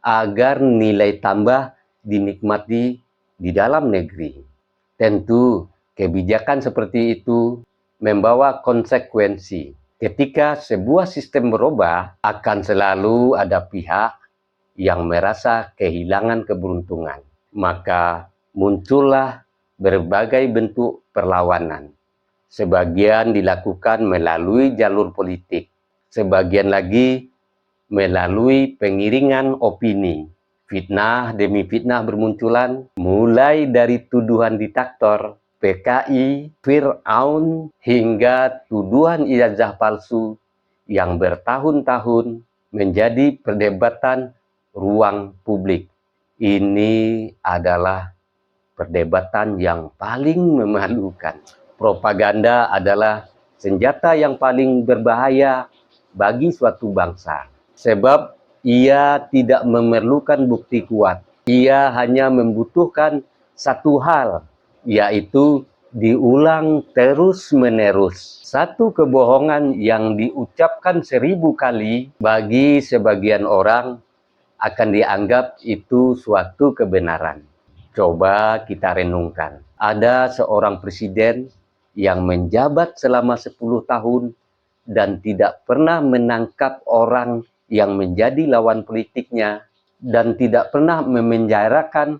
agar nilai tambah dinikmati di dalam negeri. Tentu, kebijakan seperti itu membawa konsekuensi. Ketika sebuah sistem berubah, akan selalu ada pihak yang merasa kehilangan keberuntungan. Maka muncullah berbagai bentuk perlawanan. Sebagian dilakukan melalui jalur politik, sebagian lagi melalui pengiringan opini. Fitnah demi fitnah bermunculan, mulai dari tuduhan diktator, PKI, Fir'aun, hingga tuduhan ijazah palsu yang bertahun-tahun menjadi perdebatan ruang publik. Ini adalah perdebatan yang paling memalukan. Propaganda adalah senjata yang paling berbahaya bagi suatu bangsa. Sebab ia tidak memerlukan bukti kuat. Ia hanya membutuhkan satu hal, yaitu diulang terus-menerus. Satu kebohongan yang diucapkan 1000 kali bagi sebagian orang akan dianggap itu suatu kebenaran. Coba kita renungkan. Ada seorang presiden yang menjabat selama 10 tahun dan tidak pernah menangkap orang yang menjadi lawan politiknya dan tidak pernah memenjarakan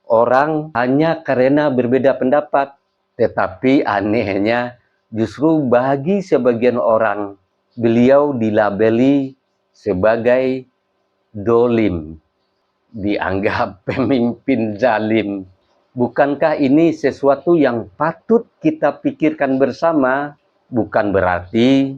orang hanya karena berbeda pendapat. Tetapi anehnya justru bagi sebagian orang beliau dilabeli sebagai dolim, dianggap pemimpin zalim. Bukankah ini sesuatu yang patut kita pikirkan bersama? Bukan berarti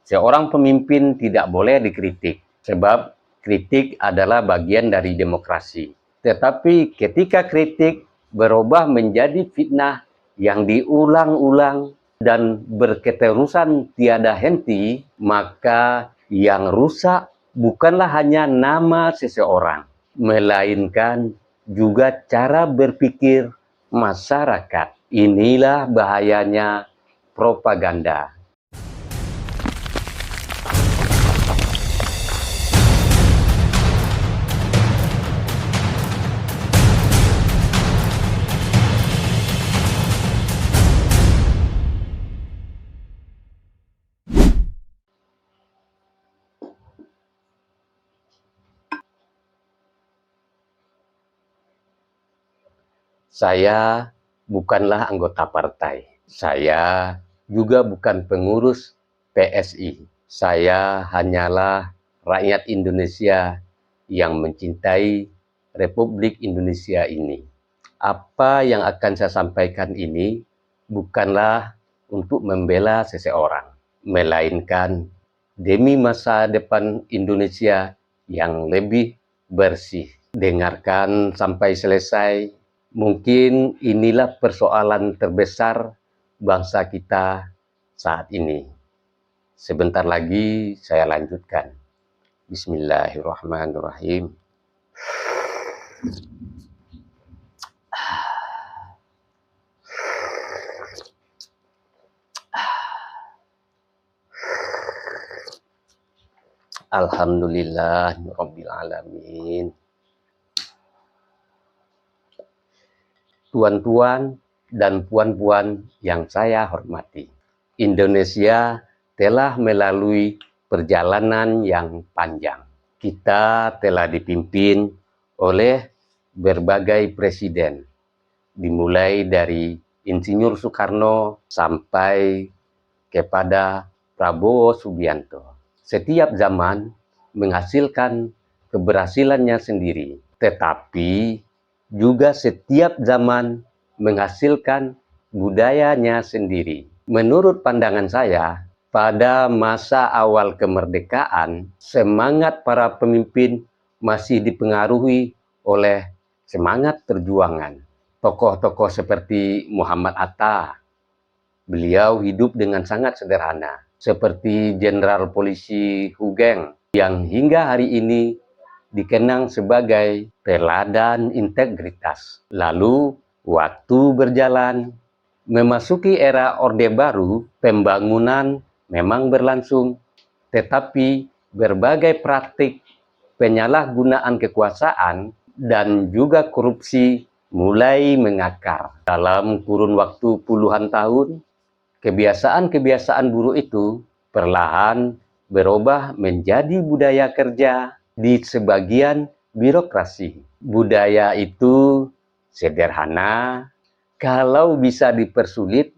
seorang pemimpin tidak boleh dikritik, sebab kritik adalah bagian dari demokrasi. Tetapi ketika kritik berubah menjadi fitnah yang diulang-ulang dan berketerusan tiada henti, maka yang rusak bukanlah hanya nama seseorang, melainkan juga cara berpikir masyarakat. Inilah bahayanya propaganda. Saya bukanlah anggota partai. Saya juga bukan pengurus PSI. Saya hanyalah rakyat Indonesia yang mencintai Republik Indonesia ini. Apa yang akan saya sampaikan ini bukanlah untuk membela seseorang, melainkan demi masa depan Indonesia yang lebih bersih. Dengarkan sampai selesai. Mungkin inilah persoalan terbesar bangsa kita saat ini. Sebentar lagi saya lanjutkan. Bismillahirrahmanirrahim. Alhamdulillahirabbil alamin. Tuan-tuan dan puan-puan yang saya hormati, Indonesia telah melalui perjalanan yang panjang. Kita telah dipimpin oleh berbagai presiden, dimulai dari Insinyur Soekarno sampai kepada Prabowo Subianto. Setiap zaman menghasilkan keberhasilannya sendiri, tetapi juga setiap zaman menghasilkan budayanya sendiri. Menurut pandangan saya, pada masa awal kemerdekaan, semangat para pemimpin masih dipengaruhi oleh semangat perjuangan. Tokoh-tokoh seperti Muhammad Atta, beliau hidup dengan sangat sederhana. Seperti Jenderal Polisi Hu Geng, yang hingga hari ini dikenang sebagai teladan integritas. Lalu, waktu berjalan, memasuki era Orde Baru, pembangunan memang berlangsung, tetapi berbagai praktik penyalahgunaan kekuasaan dan juga korupsi mulai mengakar. Dalam kurun waktu puluhan tahun, kebiasaan-kebiasaan buruk itu perlahan berubah menjadi budaya kerja di sebagian birokrasi. Budaya itu sederhana, kalau bisa dipersulit,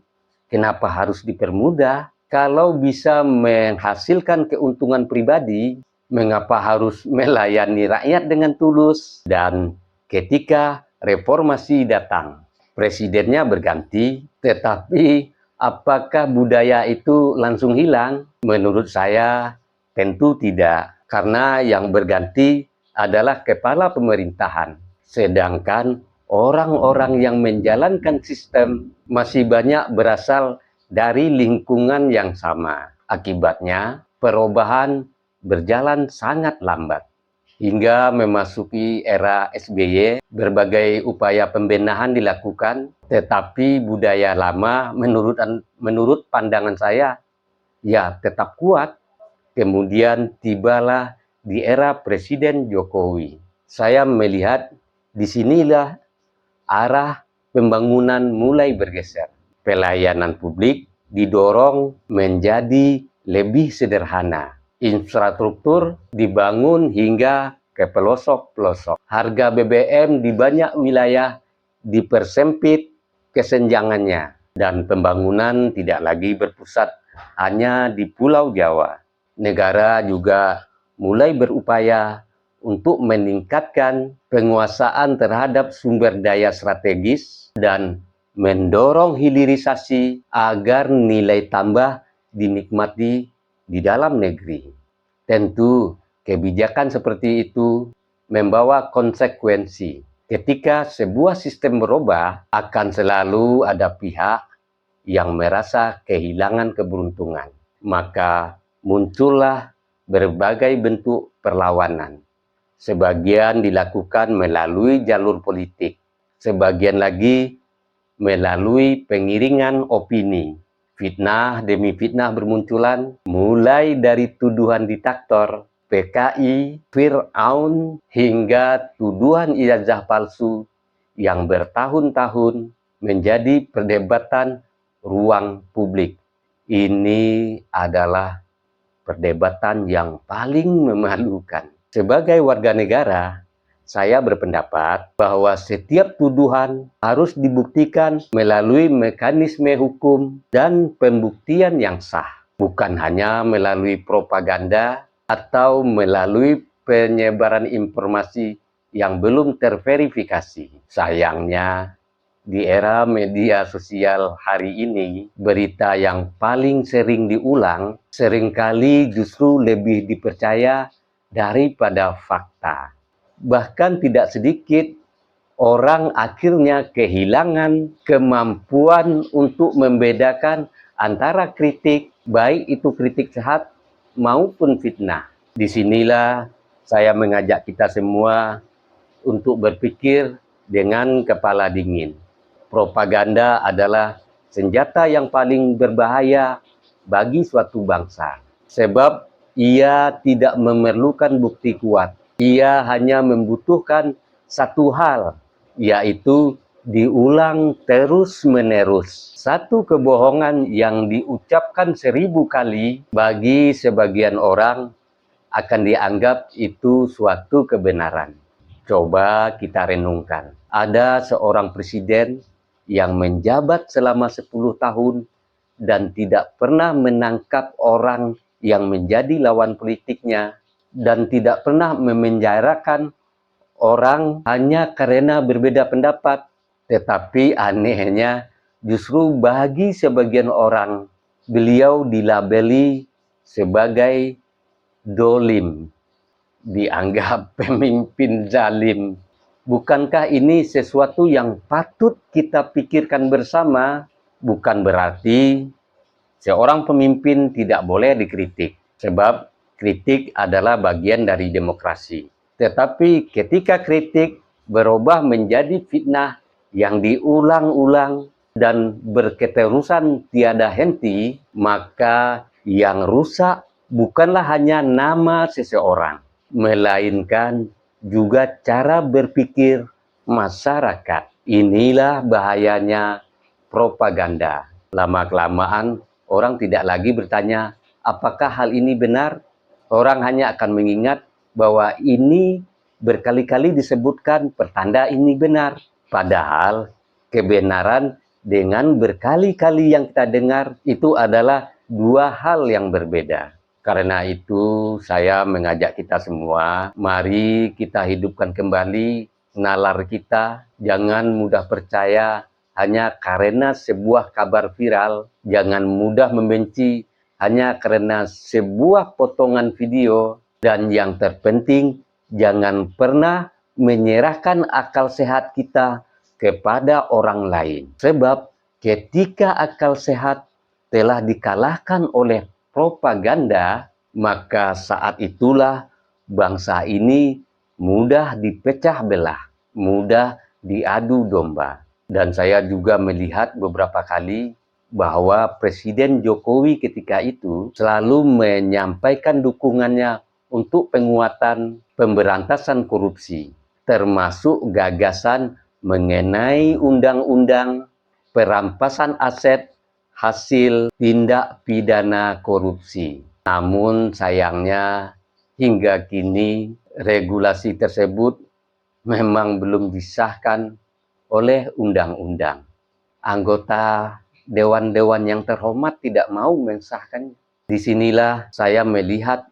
kenapa harus dipermudah? Kalau bisa menghasilkan keuntungan pribadi, mengapa harus melayani rakyat dengan tulus? Dan ketika reformasi datang, presidennya berganti, tetapi apakah budaya itu langsung hilang? Menurut saya tentu tidak, karena yang berganti adalah kepala pemerintahan. Sedangkan orang-orang yang menjalankan sistem masih banyak berasal dari lingkungan yang sama. Akibatnya, perubahan berjalan sangat lambat. Hingga memasuki era SBY, berbagai upaya pembenahan dilakukan, tetapi budaya lama menurut pandangan saya ya tetap kuat. Kemudian tibalah di era Presiden Jokowi. Saya melihat disinilah arah pembangunan mulai bergeser. Pelayanan publik didorong menjadi lebih sederhana. Infrastruktur dibangun hingga ke pelosok-pelosok. Harga BBM di banyak wilayah dipersempit kesenjangannya. Dan pembangunan tidak lagi berpusat hanya di Pulau Jawa. Negara juga mulai berupaya untuk meningkatkan penguasaan terhadap sumber daya strategis dan mendorong hilirisasi agar nilai tambah dinikmati di dalam negeri. Tentu, kebijakan seperti itu membawa konsekuensi. Ketika sebuah sistem berubah, akan selalu ada pihak yang merasa kehilangan keberuntungan. Maka muncullah berbagai bentuk perlawanan. Sebagian dilakukan melalui jalur politik, sebagian lagi melalui pengiringan opini. Fitnah demi fitnah bermunculan, mulai dari tuduhan diktator, PKI, Fir'aun, hingga tuduhan ijazah palsu yang bertahun-tahun menjadi perdebatan ruang publik. Ini adalah perdebatan yang paling memalukan. Sebagai warga negara, saya berpendapat bahwa setiap tuduhan harus dibuktikan melalui mekanisme hukum dan pembuktian yang sah, bukan hanya melalui propaganda atau melalui penyebaran informasi yang belum terverifikasi. Sayangnya, di era media sosial hari ini, berita yang paling sering diulang seringkali justru lebih dipercaya daripada fakta. Bahkan tidak sedikit orang akhirnya kehilangan kemampuan untuk membedakan antara kritik, baik itu kritik sehat maupun fitnah. Disinilah saya mengajak kita semua untuk berpikir dengan kepala dingin. Propaganda adalah senjata yang paling berbahaya bagi suatu bangsa. Sebab ia tidak memerlukan bukti kuat. Ia hanya membutuhkan satu hal, yaitu diulang terus-menerus. Satu kebohongan yang diucapkan 1000 kali bagi sebagian orang akan dianggap itu suatu kebenaran. Coba kita renungkan. Ada seorang presiden yang menjabat selama 10 tahun dan tidak pernah menangkap orang yang menjadi lawan politiknya dan tidak pernah memenjarakan orang hanya karena berbeda pendapat. Tetapi anehnya justru bagi sebagian orang beliau dilabeli sebagai dolim, dianggap pemimpin zalim. Bukankah ini sesuatu yang patut kita pikirkan bersama? Bukan berarti seorang pemimpin tidak boleh dikritik, sebab kritik adalah bagian dari demokrasi. Tetapi ketika kritik berubah menjadi fitnah yang diulang-ulang dan berketerusan tiada henti, maka yang rusak bukanlah hanya nama seseorang, melainkan juga cara berpikir masyarakat. Inilah bahayanya propaganda. Lama-kelamaan orang tidak lagi bertanya, apakah hal ini benar? Orang hanya akan mengingat bahwa ini berkali-kali disebutkan pertanda ini benar. Padahal kebenaran dengan berkali-kali yang kita dengar itu adalah dua hal yang berbeda. Karena itu saya mengajak kita semua, mari kita hidupkan kembali nalar kita, jangan mudah percaya hanya karena sebuah kabar viral, jangan mudah membenci hanya karena sebuah potongan video, dan yang terpenting, jangan pernah menyerahkan akal sehat kita kepada orang lain. Sebab ketika akal sehat telah dikalahkan oleh propaganda, maka saat itulah bangsa ini mudah dipecah belah, mudah diadu domba. Dan saya juga melihat beberapa kali bahwa Presiden Jokowi ketika itu selalu menyampaikan dukungannya untuk penguatan pemberantasan korupsi, termasuk gagasan mengenai undang-undang perampasan aset hasil tindak pidana korupsi. Namun sayangnya hingga kini regulasi tersebut memang belum disahkan oleh undang-undang. Anggota dewan-dewan yang terhormat tidak mau mensahkannya. Disinilah saya melihat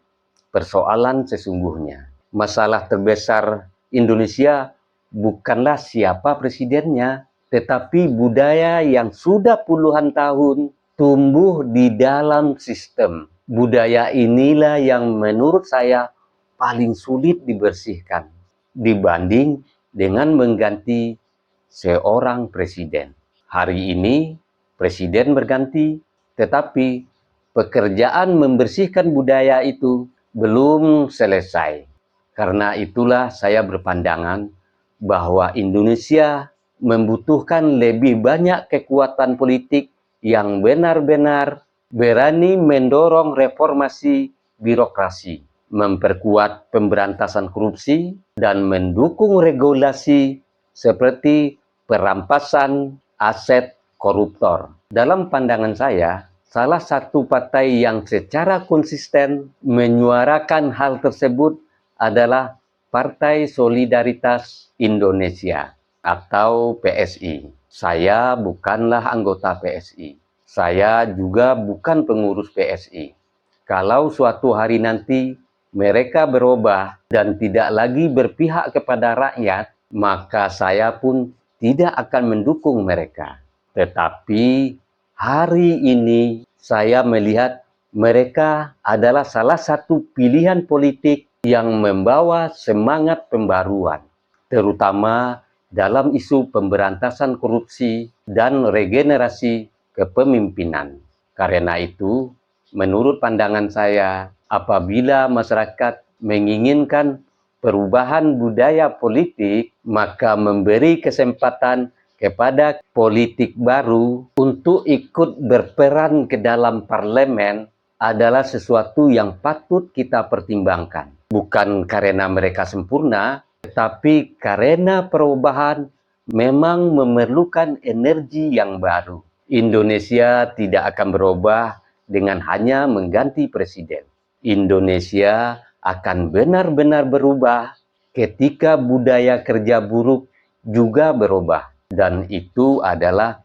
persoalan sesungguhnya. Masalah terbesar Indonesia bukanlah siapa presidennya, tetapi budaya yang sudah puluhan tahun tumbuh di dalam sistem. Budaya inilah yang menurut saya paling sulit dibersihkan dibanding dengan mengganti seorang presiden. Hari ini presiden berganti, tetapi pekerjaan membersihkan budaya itu belum selesai. Karena itulah saya berpandangan bahwa Indonesia membutuhkan lebih banyak kekuatan politik yang benar-benar berani mendorong reformasi birokrasi, memperkuat pemberantasan korupsi, dan mendukung regulasi seperti perampasan aset koruptor. Dalam pandangan saya, salah satu partai yang secara konsisten menyuarakan hal tersebut adalah Partai Solidaritas Indonesia atau PSI. Saya bukanlah anggota PSI. Saya juga bukan pengurus PSI. Kalau suatu hari nanti mereka berubah dan tidak lagi berpihak kepada rakyat, maka saya pun tidak akan mendukung mereka. Tetapi hari ini saya melihat mereka adalah salah satu pilihan politik yang membawa semangat pembaruan, terutama dalam isu pemberantasan korupsi dan regenerasi kepemimpinan. Karena itu, menurut pandangan saya, apabila masyarakat menginginkan perubahan budaya politik, maka memberi kesempatan kepada politik baru untuk ikut berperan ke dalam parlemen adalah sesuatu yang patut kita pertimbangkan. Bukan karena mereka sempurna, tetapi karena perubahan memang memerlukan energi yang baru. Indonesia tidak akan berubah dengan hanya mengganti presiden. Indonesia akan benar-benar berubah ketika budaya kerja buruk juga berubah. Dan itu adalah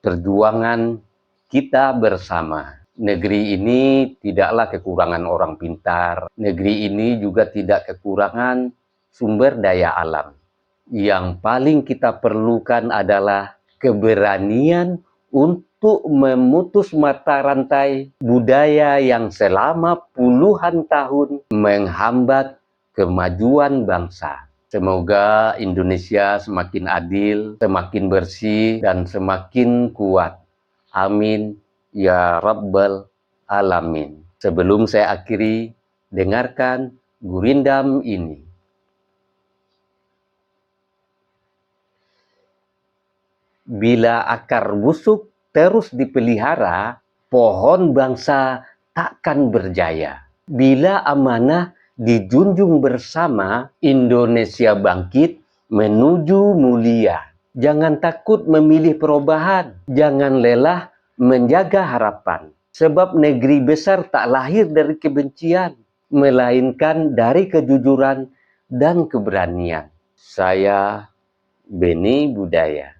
perjuangan kita bersama. Negeri ini tidaklah kekurangan orang pintar. Negeri ini juga tidak kekurangan sumber daya alam. Yang paling kita perlukan adalah keberanian untuk memutus mata rantai budaya yang selama puluhan tahun menghambat kemajuan bangsa. Semoga Indonesia semakin adil, semakin bersih, dan semakin kuat. Amin. Ya Rabbal Alamin. Sebelum saya akhiri, dengarkan gurindam ini. Bila akar busuk terus dipelihara, pohon bangsa takkan berjaya. Bila amanah dijunjung bersama, Indonesia bangkit menuju mulia. Jangan takut memilih perubahan, jangan lelah menjaga harapan. Sebab negeri besar tak lahir dari kebencian, melainkan dari kejujuran dan keberanian. Saya Beni Budaya.